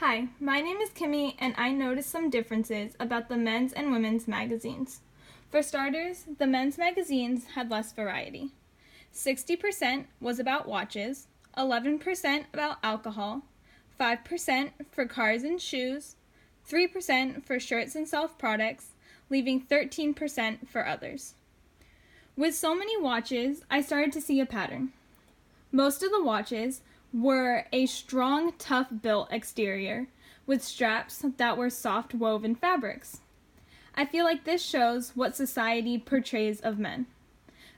Hi, my name is Kimmie, and I noticed some differences about the men's and women's magazines. For starters, the men's magazines had less variety. 60% was about watches, 11% about alcohol, 5% for cars and shoes, 3% for shirts and self-products, leaving 13% for others. With so many watches, I started to see a pattern. Most of the watches were a strong, tough-built exterior with straps that were soft woven fabrics. I feel like this shows what society portrays of men.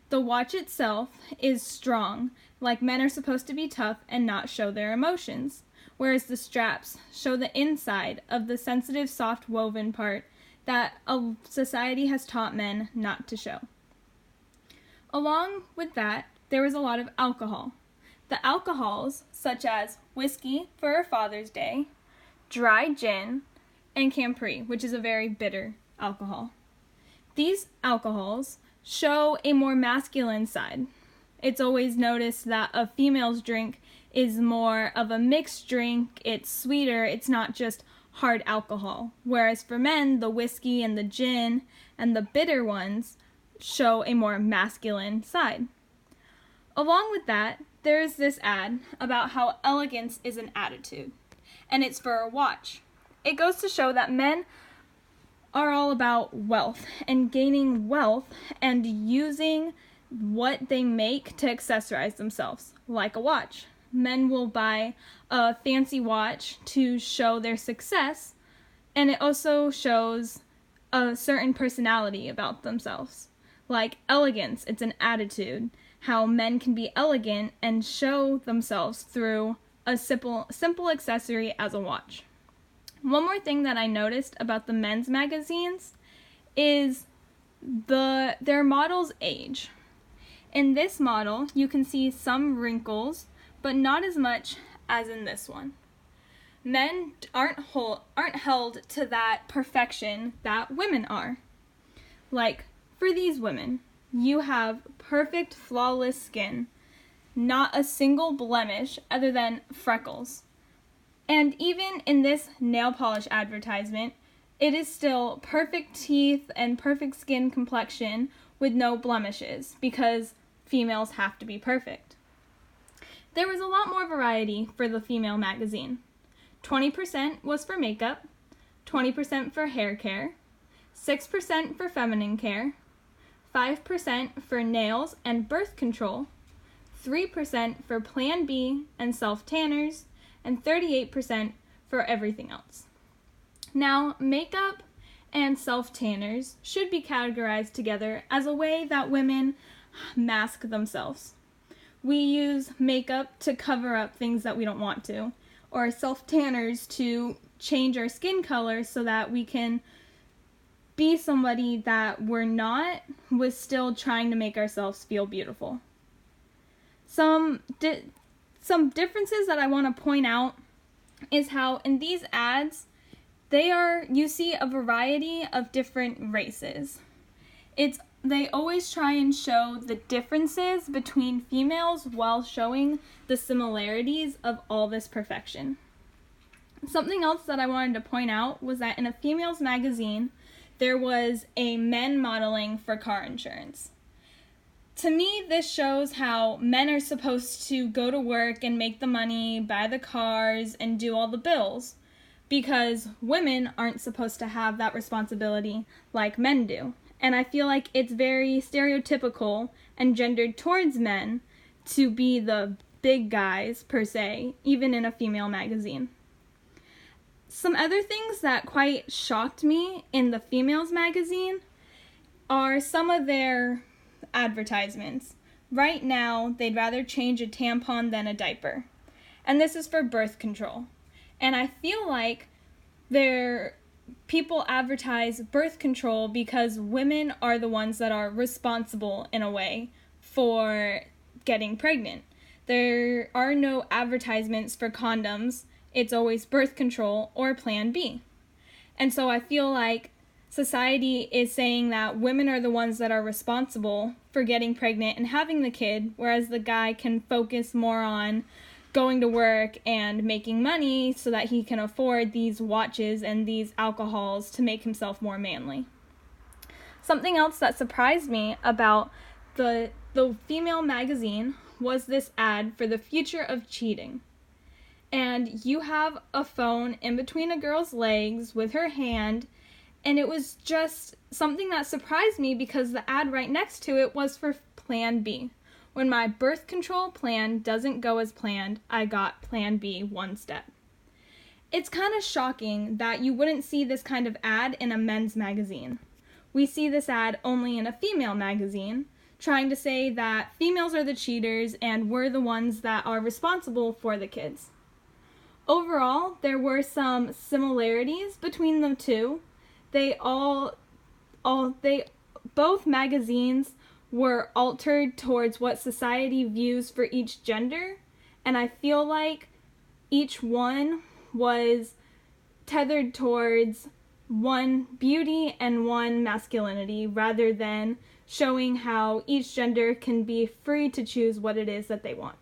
The watch itself is strong, like men are supposed to be tough and not show their emotions, whereas the straps show the inside of the sensitive, soft woven part that society has taught men not to show. Along with that, there was a lot of alcohol. The alcohols, such as whiskey for Father's Day, dry gin, and Campari, which is a very bitter alcohol. These alcohols show a more masculine side. It's always noticed that a female's drink is more of a mixed drink, it's sweeter, it's not just hard alcohol. Whereas for men, the whiskey and the gin and the bitter ones show a more masculine side. Along with that, there's this ad about how elegance is an attitude, and it's for a watch. It goes to show that men are all about wealth and gaining wealth and using what they make to accessorize themselves, like a watch. Men will buy a fancy watch to show their success, and it also shows a certain personality about themselves. Like elegance, it's an attitude. How men can be elegant and show themselves through a simple accessory as a watch. One more thing that I noticed about the men's magazines is their model's age. In this model, you can see some wrinkles, but not as much as in this one. Men aren't held to that perfection that women are. Like, for these women, you have perfect, flawless skin, not a single blemish other than freckles. And even in this nail polish advertisement, it is still perfect teeth and perfect skin complexion with no blemishes because females have to be perfect. There was a lot more variety for the female magazine. 20% was for makeup, 20% for hair care, 6% for feminine care, 5% for nails and birth control, 3% for Plan B and self-tanners, and 38% for everything else. Now, makeup and self-tanners should be categorized together as a way that women mask themselves. We use makeup to cover up things that we don't want to, or self-tanners to change our skin color so that we can be somebody that we're not, with still trying to make ourselves feel beautiful. Some differences that I want to point out is how in these ads, you see a variety of different races. They always try and show the differences between females while showing the similarities of all this perfection. Something else that I wanted to point out was that in a female's magazine, there was a men modeling for car insurance. To me, this shows how men are supposed to go to work and make the money, buy the cars, and do all the bills, because women aren't supposed to have that responsibility like men do. And I feel like it's very stereotypical and gendered towards men to be the big guys, per se, even in a female magazine. Some other things that quite shocked me in the females magazine are some of their advertisements. Right now, they'd rather change a tampon than a diaper. And this is for birth control. And I feel like people advertise birth control because women are the ones that are responsible in a way for getting pregnant. There are no advertisements for condoms. It's always birth control or Plan B. And so I feel like society is saying that women are the ones that are responsible for getting pregnant and having the kid, whereas the guy can focus more on going to work and making money so that he can afford these watches and these alcohols to make himself more manly. Something else that surprised me about the female magazine was this ad for the future of cheating. And you have a phone in between a girl's legs with her hand, and it was just something that surprised me because the ad right next to it was for Plan B. When my birth control plan doesn't go as planned, I got Plan B one step. It's kind of shocking that you wouldn't see this kind of ad in a men's magazine. We see this ad only in a female magazine, trying to say that females are the cheaters and we're the ones that are responsible for the kids. Overall, there were some similarities between the two. Both magazines were altered towards what society views for each gender, and I feel like each one was tethered towards one beauty and one masculinity, rather than showing how each gender can be free to choose what it is that they want.